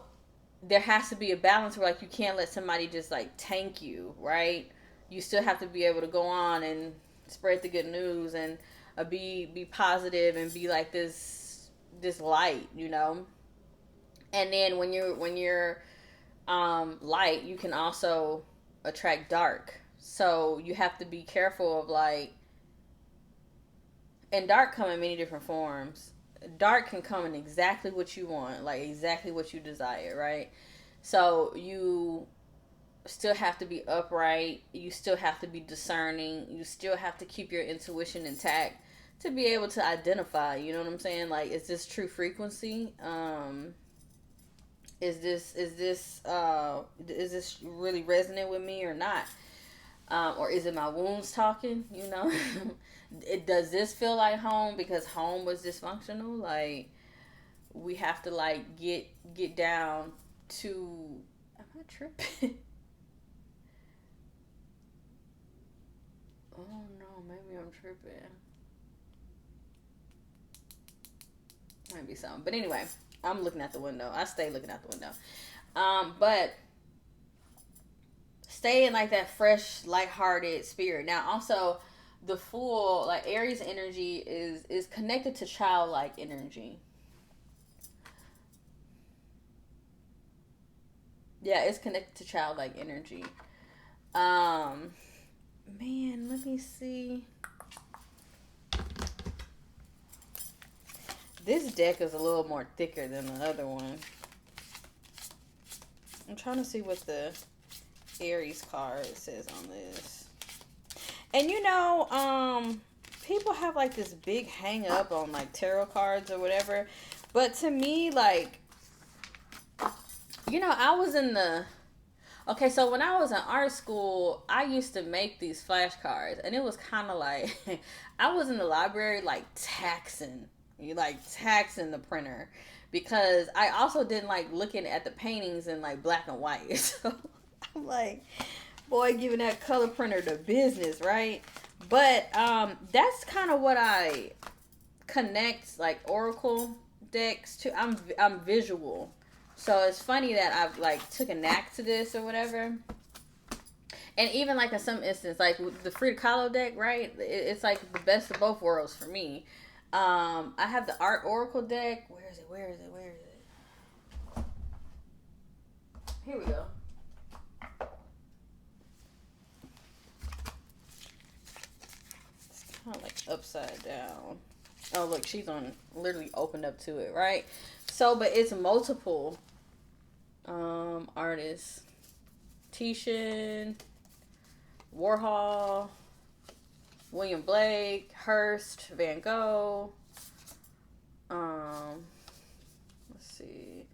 there has to be a balance where, like, you can't let somebody just like tank you, right? You still have to be able to go on and spread the good news, and be positive, and be like this light, you know. And then when you're light, you can also attract dark. So you have to be careful of, like, and dark come in many different forms. Dark can come in exactly what you want, like exactly what you desire, right? So you still have to be upright. You still have to be discerning. You still have to keep your intuition intact to be able to identify. You know what I'm saying? Like, is this true frequency? Is this really resonant with me or not? Or is it my wounds talking? You know, does this feel like home because home was dysfunctional? Like, we have to, like, get down to. Am I tripping? Oh no, maybe I'm tripping. Might be something, but anyway, I'm looking at the window. I stay looking out the window. But stay in, like, that fresh, lighthearted spirit. Now, also, the Fool, like, Aries energy is connected to childlike energy. Yeah, it's connected to childlike energy. Man, let me see. This deck is a little more thicker than the other one. I'm trying to see what the Aries card says on this. And you know, people have, like, this big hang up on, like, tarot cards or whatever. But to me, like, I was in the okay. So when I was in art school, I used to make these flashcards, and it was kind of like I was in the library like taxing the printer because I also didn't like looking at the paintings in like black and white. So I'm like, boy, giving that color printer the business, right? But that's kind of what I connect like oracle decks to. I'm visual, so it's funny that I've like took a knack to this or whatever. And even like in some instance, like with the Frida Kahlo deck, right? It's like the best of both worlds for me. I have the art oracle deck. Where is it? Where is it? Where is it? Here we go. It's kind of like upside down. Oh, look, she's on literally opened up to it, right? So, but it's multiple artists. Titian, Warhol, William Blake, Hearst, Van Gogh. Let's see.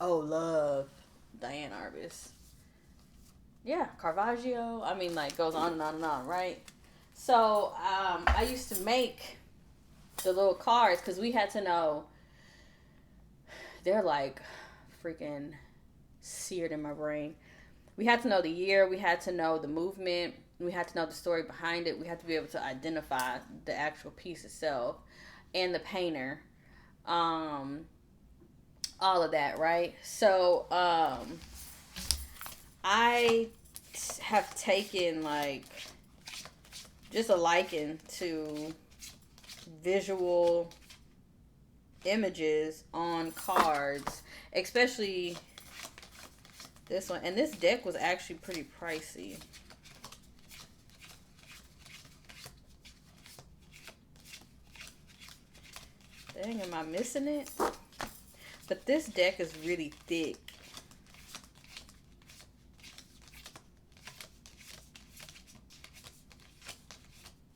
Oh, love Diane Arbus. Yeah, Caravaggio. I mean, like goes on and on and on, right? So I used to make the little cards because we had to know. They're like freaking seared in my brain. We had to know the year. We had to know the movement. We had to know the story behind it. We had to be able to identify the actual piece itself and the painter. All of that, right? So I have taken like just a liking to visual images on cards, especially this one. And this deck was actually pretty pricey. Dang, am I missing it? But this deck is really thick.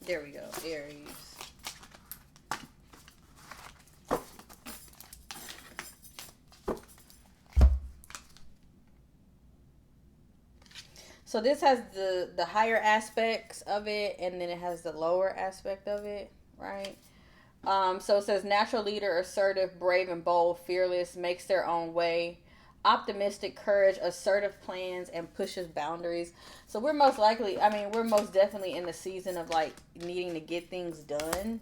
There we go, Aries. So this has the higher aspects of it, and then it has the lower aspect of it, right? So it says natural leader, assertive, brave and bold, fearless, makes their own way, optimistic, courage, assertive plans, and pushes boundaries. So we're most definitely in the season of like needing to get things done.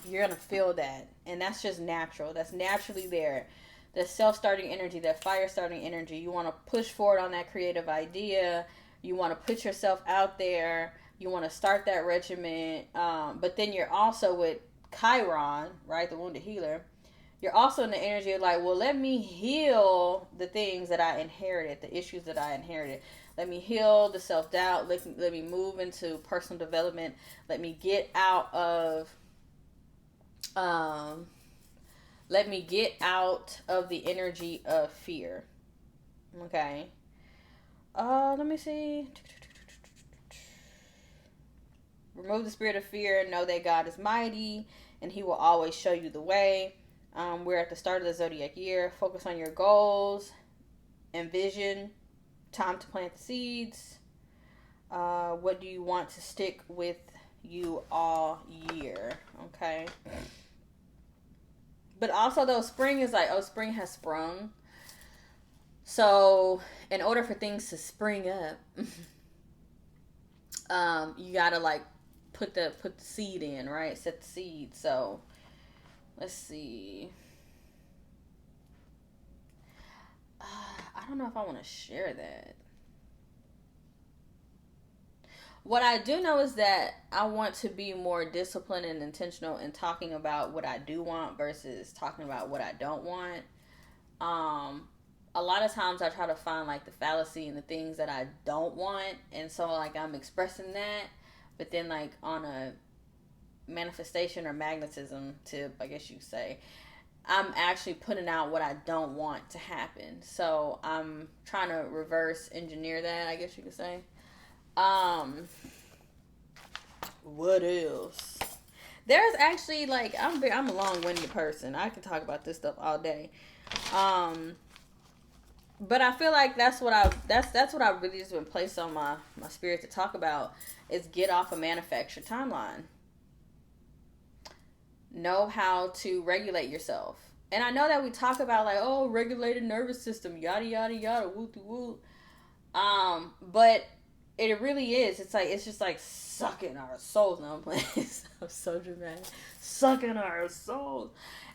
You're gonna feel that, and that's just natural. That's naturally there. The self-starting energy, that fire-starting energy. You want to push forward on that creative idea. You want to put yourself out there. You want to start that regiment. But then you're also with Chiron, right, the wounded healer. You're also in the energy of like, well, let me heal the things that I inherited, the issues that I inherited. Let me heal the self-doubt. Let me move into personal development. Let me get out of the energy of fear. Okay. Let me see. Remove the spirit of fear. Know that God is mighty and he will always show you the way. We're at the start of the Zodiac year. Focus on your goals and vision. Time to plant the seeds. What do you want to stick with you all year? Okay. But also, though, spring is like, spring has sprung. So, in order for things to spring up, you gotta like put the seed in, right? Set the seed. So, let's see. I don't know if I want to share that. What I do know is that I want to be more disciplined and intentional in talking about what I do want versus talking about what I don't want. A lot of times I try to find like the fallacy in the things that I don't want, and so like I'm expressing that, but then like on a manifestation or magnetism tip, I guess you say, I'm actually putting out what I don't want to happen. So I'm trying to reverse engineer that, I guess you could say. What else? There's actually like I'm a long-winded person. I can talk about this stuff all day. but I feel like that's what I've really just been placed on my spirit to talk about is get off a manufactured timeline. Know how to regulate yourself. And I know that we talk about like, oh, regulated nervous system, yada yada yada, woo woo. But it really is. It's like it's just like sucking our souls. No, I'm playing. I'm so dramatic. Sucking our souls.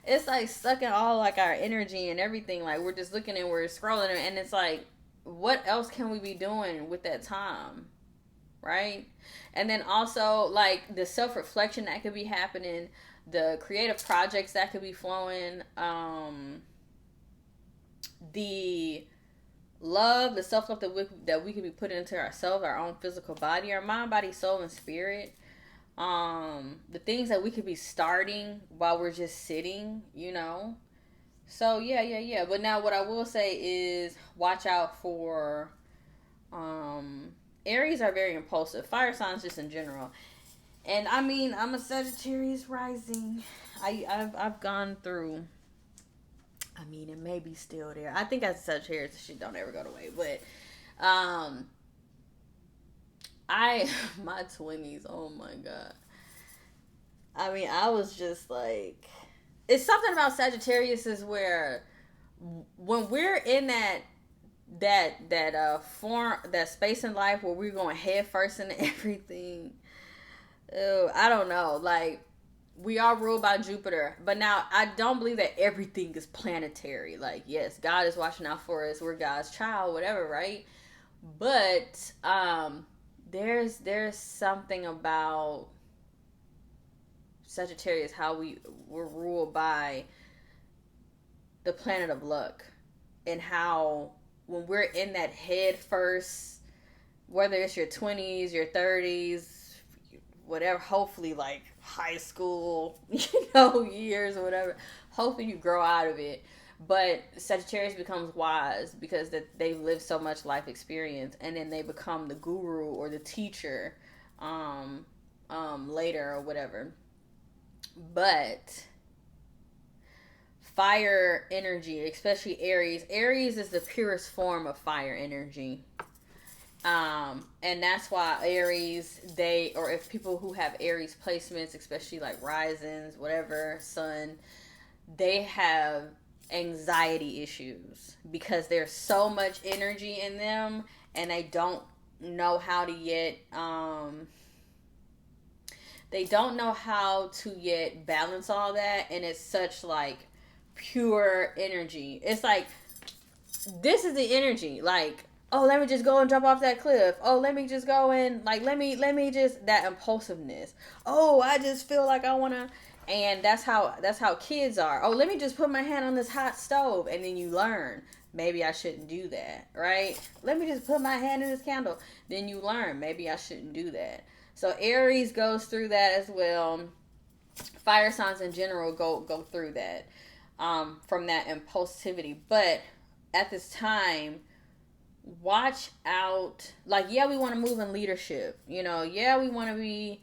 It's like sucking all like our energy and everything. Like we're just looking and we're scrolling, and it's like, what else can we be doing with that time, right? And then also like the self reflection that could be happening, the creative projects that could be flowing, the love, the self love that we could be putting into ourselves, our own physical body, our mind, body, soul, and spirit. The things that we could be starting while we're just sitting, you know. So yeah. But now what I will say is watch out for Aries are very impulsive. Fire signs just in general. And I mean, I'm a Sagittarius rising. I've gone through. I mean, it may be still there. I think as a Sagittarius, shit don't ever go away. But, I my 20s. Oh my god. I mean, I was just like, it's something about Sagittarius is where when we're in that form, that space in life where we're going head first into everything. Oh, I don't know. Like, we are ruled by Jupiter, but now I don't believe that everything is planetary. Like, yes, God is watching out for us. We're God's child, whatever, right? But there's something about Sagittarius, how we're ruled by the planet of luck, and how when we're in that head first, whether it's your 20s, your 30s, whatever, hopefully like high school, years or whatever, hopefully you grow out of it. But Sagittarius becomes wise because that they've lived so much life experience, and then they become the guru or the teacher later or whatever. But fire energy, especially Aries is the purest form of fire energy. And that's why Aries, or if people who have Aries placements, especially like risings, whatever, sun, they have anxiety issues because there's so much energy in them, and they don't know how to yet, balance all that, and it's such like pure energy. It's like, this is the energy, like, oh, let me just go and jump off that cliff. Oh, let me just go and like let me just, that impulsiveness. Oh, I just feel like I want to. And that's how kids are. Oh, let me just put my hand on this hot stove, and then you learn maybe I shouldn't do that, right? Let me just put my hand in this candle. Then you learn maybe I shouldn't do that. So Aries goes through that as well. Fire signs in general go through that, from that impulsivity. But at this time, watch out. Like, yeah, we want to move in leadership. Yeah, we want to be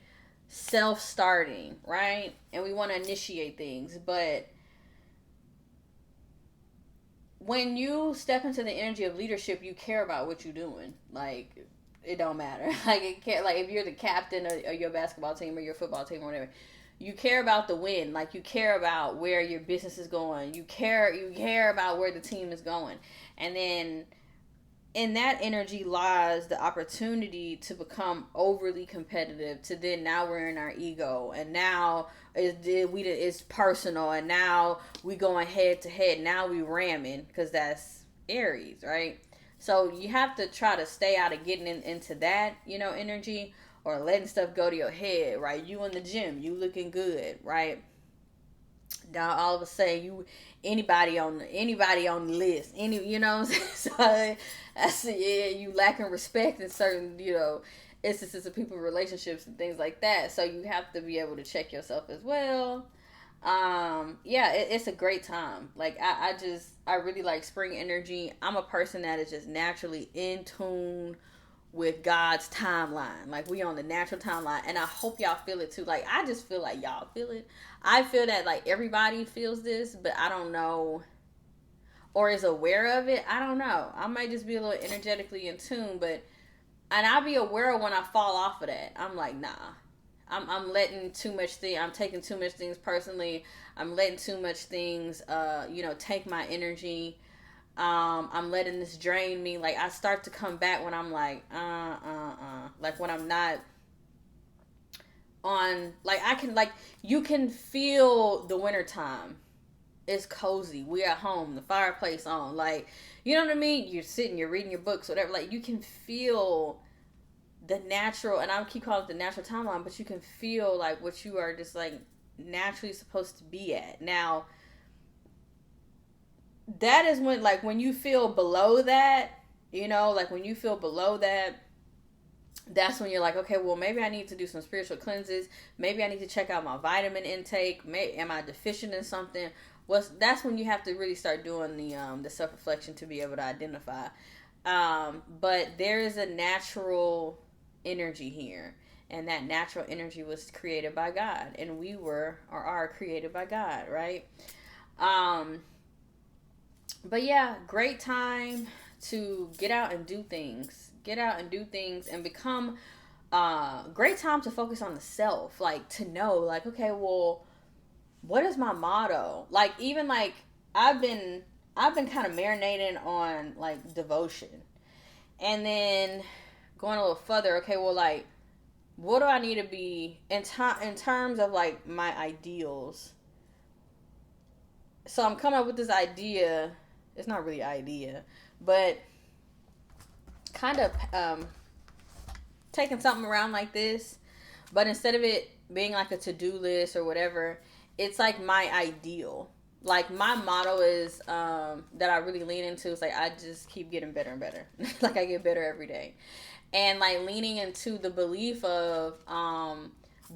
self-starting, right? And we want to initiate things. But when you step into the energy of leadership, you care about what you're doing. Like, it don't matter. Like, it can't, like, if you're the captain of your basketball team or your football team or whatever, you care about the win. Like, you care about where your business is going. You care about where the team is going. And then in that energy lies the opportunity to become overly competitive, to then now we're in our ego, and now it's personal, and now we going head to head, now we ramming, because that's Aries, right? So you have to try to stay out of getting into that, energy, or letting stuff go to your head, right? You in the gym, you looking good, right? Now all of a sudden anybody on the list, so that's, yeah, you lacking respect in certain instances of people, relationships, and things like that. So you have to be able to check yourself as well. It's a great time. Like, I really like spring energy. I'm a person that is just naturally in tune with God's timeline. Like, we on the natural timeline, and I hope y'all feel it too. Like, I just feel like y'all feel it. I feel that like everybody feels this, but I don't know. or is aware of it. I don't know. I might just be a little energetically in tune, but and I'll be aware when I fall off of that. I'm like, nah. I'm letting too much thing. I'm taking too much things personally. I'm letting too much things, take my energy. I'm letting this drain me. Like I start to come back when I'm like, like when I'm not on. Like I can, like you can feel the wintertime. It's cozy. We're at home. The fireplace on. Like you know what I mean. You're sitting. You're reading your books. Whatever. Like you can feel the natural, and I keep calling it the natural timeline, but you can feel like what you are just like naturally supposed to be at. Now, that is when you feel below that, like when you feel below that, that's when you're like, okay, well, maybe I need to do some spiritual cleanses. Maybe I need to check out my vitamin intake. Am I deficient in something? That's when you have to really start doing the self reflection to be able to identify. But there is a natural energy here, and that natural energy was created by God, and we were or are created by God, right? But yeah, great time to get out and do things, and become great time to focus on the self, like to know, like, okay, well, what is my motto? Like even like I've been kind of marinating on like devotion, and then going a little further, okay, well, like, what do I need to be in terms of like my ideals? So I'm coming up with this idea. It's not really idea, but kind of taking something around like this, but instead of it being like a to-do list or whatever, it's like my ideal. Like my motto is that I really lean into is like I just keep getting better and better. Like I get better every day. And like leaning into the belief of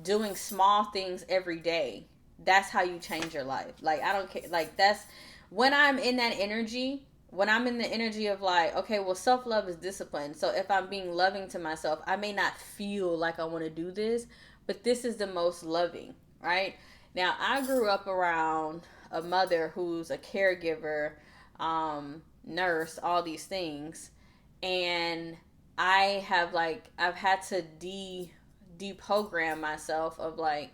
doing small things every day. That's how you change your life. Like I don't care. Like that's when I'm in that energy. When I'm in the energy of like, okay, well, self-love is discipline. So if I'm being loving to myself, I may not feel like I want to do this, but this is the most loving, right? Now, I grew up around a mother who's a caregiver, nurse, all these things, and I've had to deprogram myself of like,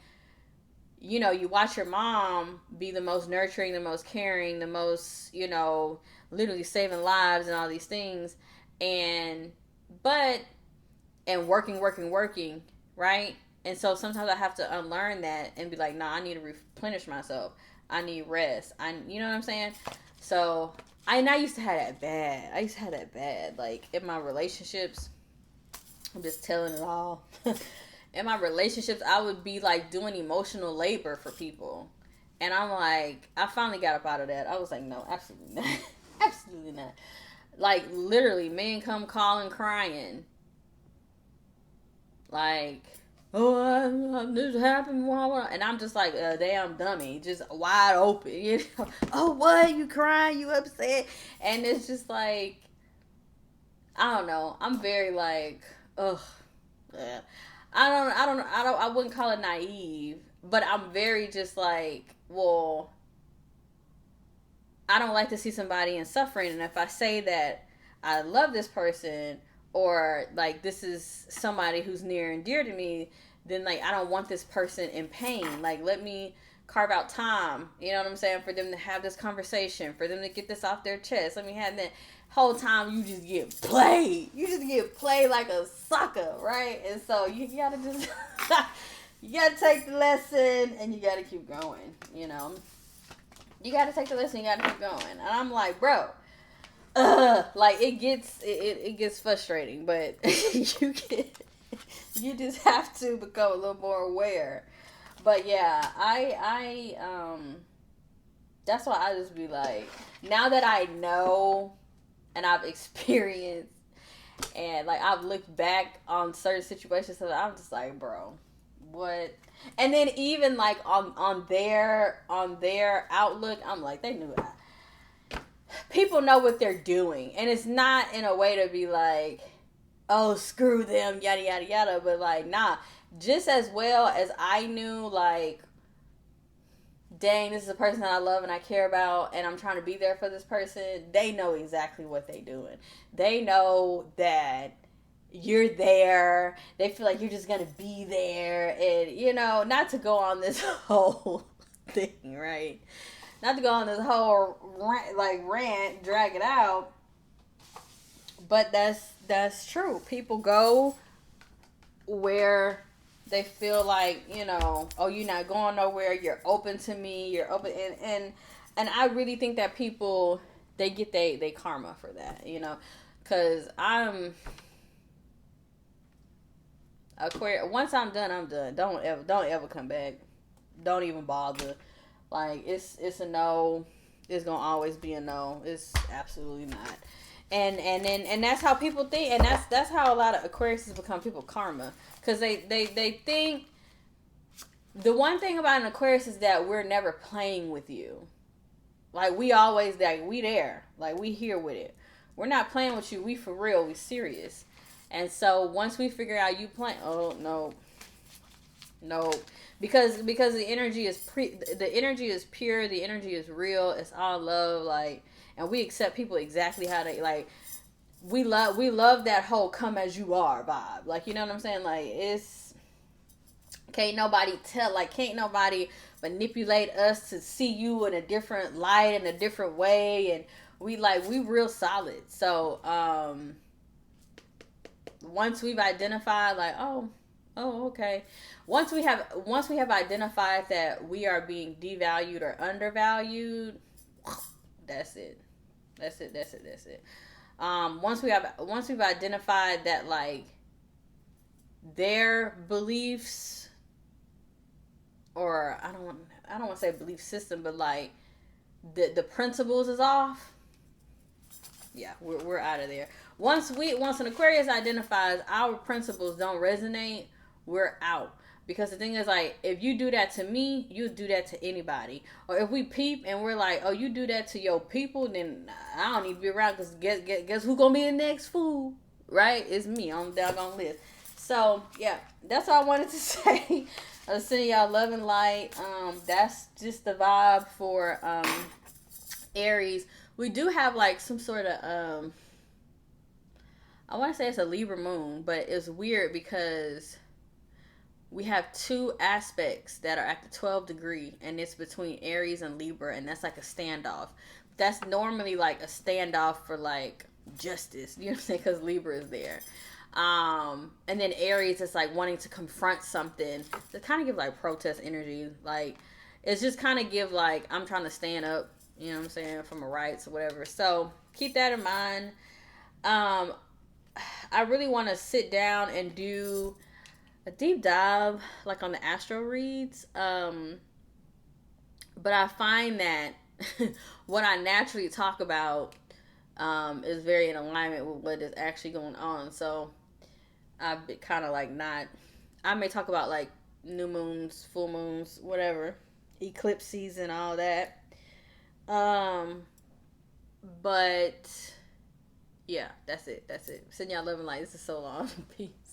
you watch your mom be the most nurturing, the most caring, the most, literally saving lives and all these things, and working, right? And so sometimes I have to unlearn that and be like, nah, I need to replenish myself. I need rest. You know what I'm saying? So I used to have that bad. Like in my relationships, I'm just telling it all. In my relationships, I would be like doing emotional labor for people. And I'm like, I finally got up out of that. I was like, no, absolutely not. Absolutely not. Like literally, men come calling crying. Like, oh, this happened, and I'm just like a damn dummy, just wide open, Oh, what? You crying? You upset? And it's just like, I don't know. I'm very like, ugh. Yeah. I wouldn't call it naive, but I'm very just like, well, I don't like to see somebody in suffering, and if I say that I love this person, or like this is somebody who's near and dear to me, then like I don't want this person in pain. Like let me carve out time, you know what I'm saying, for them to have this conversation, for them to get this off their chest. Let me have that. Whole time you just get played. You just get played like a sucker, right? And so you gotta just you gotta take the lesson and you gotta keep going, You gotta take the lesson, you gotta keep going. And I'm like, bro, like it gets frustrating, but you just have to become a little more aware. But yeah, I that's why I just be like, now that I know and I've experienced and like I've looked back on certain situations, so I'm just like, bro, what? And then even like on their outlook, I'm like, they knew that. People know what they're doing, and it's not in a way to be like, oh, screw them, yada yada yada, but like, nah, just as well as I knew, like, dang, this is a person that I love and I care about, and I'm trying to be there for this person, they know exactly what they doing. They know that you're there. They feel like you're just gonna be there, and not to go on this whole thing, right? Not to go on this whole rant, drag it out, but that's true. People go where they feel like, oh, you're not going nowhere, you're open to me, you're open, and I really think that people, they get they karma for that, because I'm Aquarius. Once I'm done, don't ever come back. Don't even bother. Like, it's a no. It's gonna always be a no. It's absolutely not. And that's how people think, and that's how a lot of Aquariuses become people karma, because they think, the one thing about an Aquarius is that we're never playing with you. Like, we always, like, we there, like, we here with it. We're not playing with you. We for real. We serious. And so once we figure out you playing, oh no, because the energy is the energy is pure, the energy is real, it's all love, like, and we accept people exactly how they, like, we love that whole come as you are vibe, like, you know what I'm saying, like, it's can't nobody manipulate us to see you in a different light, in a different way, and we real solid. So once we've identified, like, okay, once we have identified that we are being devalued or undervalued, that's it. Once we've identified that, like, their beliefs, or I don't want to say belief system, but like the principles is off, yeah, we're out of there. Once an Aquarius identifies our principles don't resonate, we're out. Because the thing is, like, if you do that to me, you do that to anybody. Or if we peep and we're like, oh, you do that to your people, then I don't need to be around, because guess who's gonna be the next fool, right? It's me on the doggone list. So yeah, that's all I wanted to say. I'm sending y'all love and light. That's just the vibe for Aries. We do have, like, some sort of I want to say it's a Libra moon, but it's weird because we have two aspects that are at the 12th degree, and it's between Aries and Libra, and that's like a standoff. That's normally like a standoff for, like, justice, you know what I'm saying, because Libra is there. And then Aries is like wanting to confront something, to kind of give, like, protest energy. Like, it's just kind of give, like, I'm trying to stand up, you know what I'm saying, for my rights or whatever. So keep that in mind. I really want to sit down and do a deep dive, like, on the astro reads. But I find that what I naturally talk about is very in alignment with what is actually going on. So I've been kind of like not. I may talk about, like, new moons, full moons, whatever, eclipses and all that. But yeah, that's it. Send y'all love and light. This is so long. Peace.